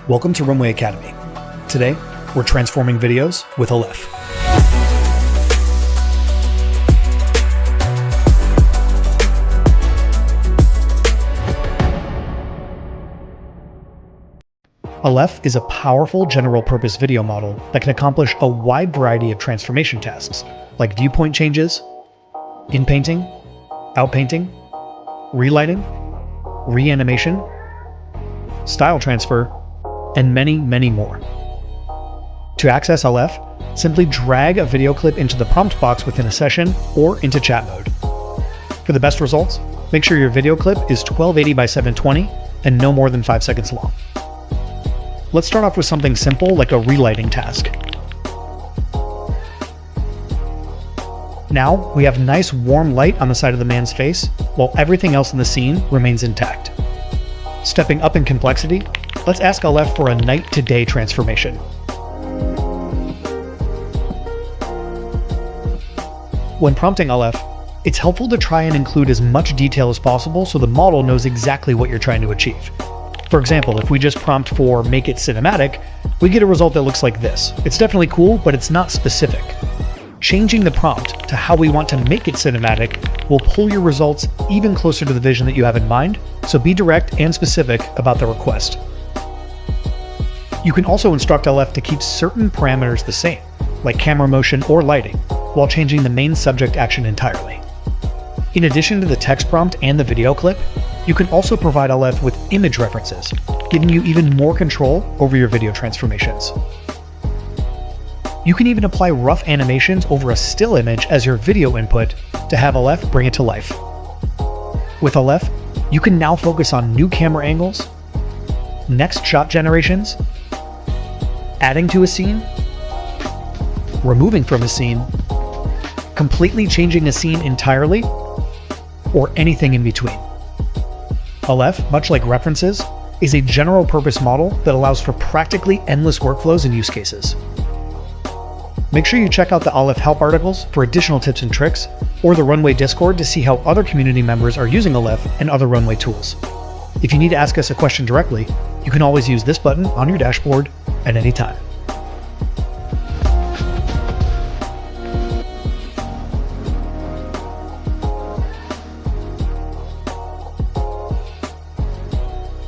Welcome to Runway Academy. Today, we're transforming videos with Aleph. Aleph is a powerful general-purpose video model that can accomplish a wide variety of transformation tasks, like viewpoint changes, in-painting, out-painting, relighting, reanimation, style transfer, and many, many more. To access Aleph, simply drag a video clip into the prompt box within a session or into chat mode. For the best results, make sure your video clip is 1280 by 720 and no more than 5 seconds long. Let's start off with something simple like a relighting task. Now, we have nice warm light on the side of the man's face, while everything else in the scene remains intact. Stepping up in complexity, let's ask Aleph for a night-to-day transformation. When prompting Aleph, it's helpful to try and include as much detail as possible so the model knows exactly what you're trying to achieve. For example, if we just prompt for "make it cinematic," we get a result that looks like this. It's definitely cool, but it's not specific. Changing the prompt to how we want to make it cinematic will pull your results even closer to the vision that you have in mind, so be direct and specific about the request. You can also instruct Aleph to keep certain parameters the same, like camera motion or lighting, while changing the main subject action entirely. In addition to the text prompt and the video clip, you can also provide Aleph with image references, giving you even more control over your video transformations. You can even apply rough animations over a still image as your video input to have Aleph bring it to life. With Aleph, you can now focus on new camera angles, next shot generations, adding to a scene, removing from a scene, completely changing a scene entirely, or anything in between. Aleph, much like references, is a general-purpose model that allows for practically endless workflows and use cases. Make sure you check out the Aleph help articles for additional tips and tricks, or the Runway Discord to see how other community members are using Aleph and other Runway tools. If you need to ask us a question directly, you can always use this button on your dashboard at any time.